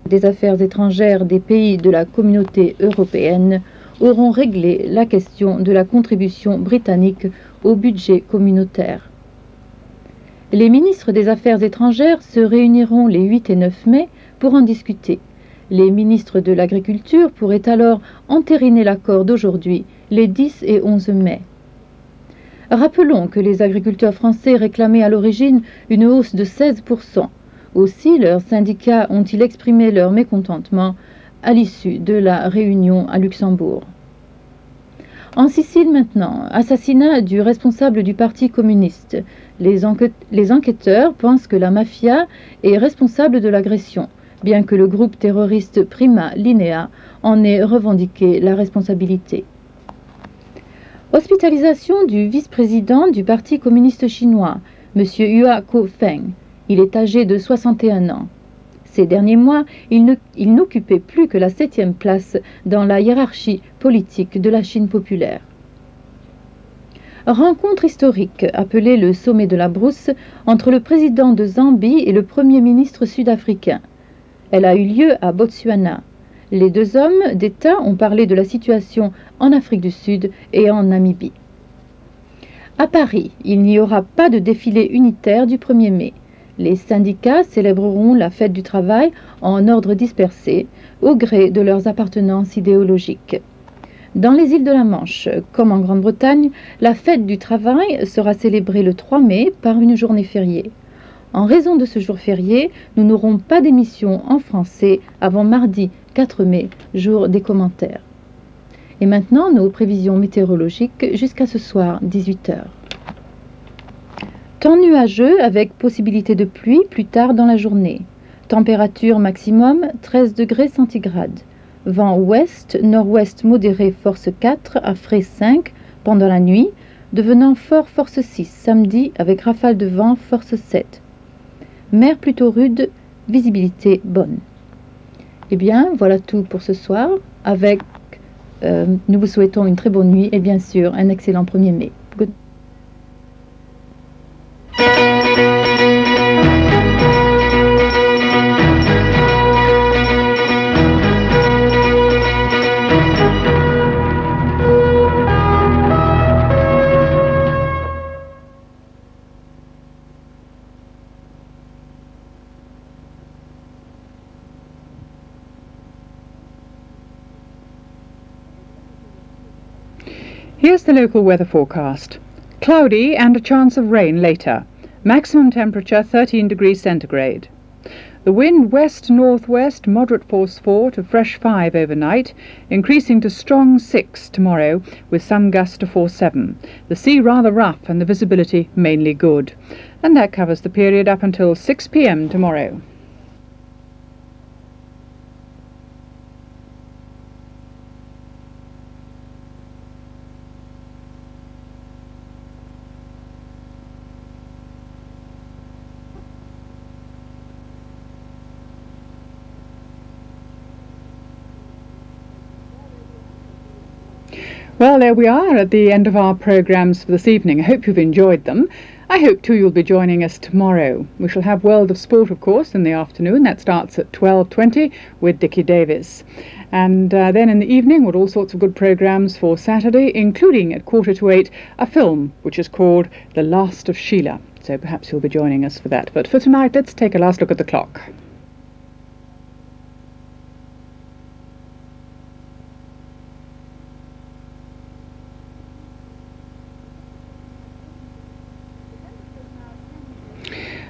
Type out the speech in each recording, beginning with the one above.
des Affaires étrangères des pays de la Communauté européenne auront réglé la question de la contribution britannique au budget communautaire. Les ministres des Affaires étrangères se réuniront les 8 et 9 mai pour en discuter. Les ministres de l'Agriculture pourraient alors entériner l'accord d'aujourd'hui, les 10 et 11 mai. Rappelons que les agriculteurs français réclamaient à l'origine une hausse de 16%. Aussi, leurs syndicats ont-ils exprimé leur mécontentement à l'issue de la réunion à Luxembourg. En Sicile maintenant, assassinat du responsable du Parti communiste. Les enquêteurs pensent que la mafia est responsable de l'agression, bien que le groupe terroriste Prima Linea en ait revendiqué la responsabilité. Hospitalisation du vice-président du Parti communiste chinois, M. Hua Ko-feng. Il est âgé de 61 ans. Ces derniers mois, il n'occupait plus que la 7e place dans la hiérarchie politique de la Chine populaire. Rencontre historique appelée le sommet de la Brousse entre le président de Zambie et le premier ministre sud-africain. Elle a eu lieu à Botswana. Les deux hommes d'État ont parlé de la situation en Afrique du Sud et en Namibie. À Paris, il n'y aura pas de défilé unitaire du 1er mai. Les syndicats célébreront la fête du travail en ordre dispersé, au gré de leurs appartenances idéologiques. Dans les îles de la Manche, comme en Grande-Bretagne, la fête du travail sera célébrée le 3 mai par une journée fériée. En raison de ce jour férié, nous n'aurons pas d'émission en français avant mardi 4 mai, jour des commentaires. Et maintenant, nos prévisions météorologiques jusqu'à ce soir, 18 h. Temps nuageux avec possibilité de pluie plus tard dans la journée. Température maximum 13 degrés centigrades. Vent ouest, nord-ouest modéré force 4 à frais 5 pendant la nuit, devenant fort force 6 samedi avec rafale de vent force 7. Mer plutôt rude, visibilité bonne. Eh bien, voilà tout pour ce soir. Nous vous souhaitons une très bonne nuit et bien sûr un excellent 1er mai. Good. Here's the local weather forecast. Cloudy and a chance of rain later. Maximum temperature 13 degrees centigrade. The wind west-northwest, moderate force 4 to fresh 5 overnight, increasing to strong 6 tomorrow, with some gusts to force 7. The sea rather rough and the visibility mainly good. And that covers the period up until 6 p.m. tomorrow. Well, there we are at the end of our programmes for this evening. I hope you've enjoyed them. I hope too you'll be joining us tomorrow. We shall have World of Sport, of course, in the afternoon. That starts at 12:20 with Dickie Davis. And then in the evening, with all sorts of good programmes for Saturday, including at 7:45 a film which is called The Last of Sheila. So perhaps you'll be joining us for that. But for tonight, let's take a last look at the clock.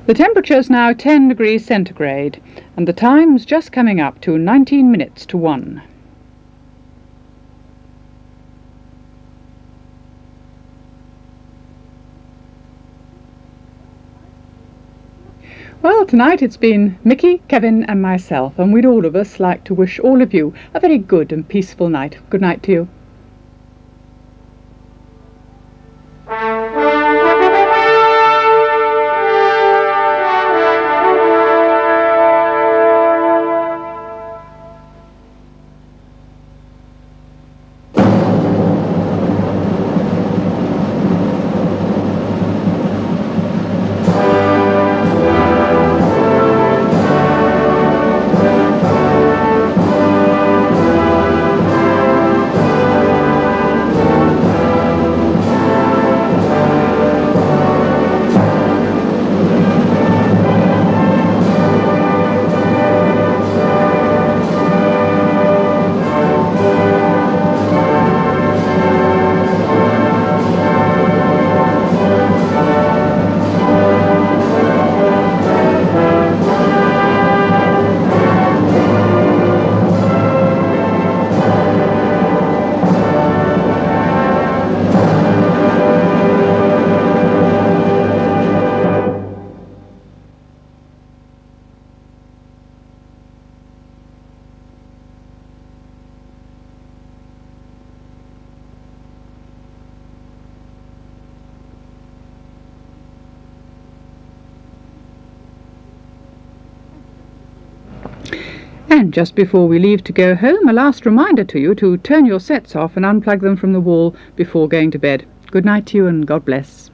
The temperature is now 10 degrees centigrade, and the time's just coming up to 19 minutes to 1. Well, tonight it's been Mickey, Kevin and myself, and we'd all of us like to wish all of you a very good and peaceful night. Good night to you. And just before we leave to go home, a last reminder to you to turn your sets off and unplug them from the wall before going to bed. Good night to you and God bless.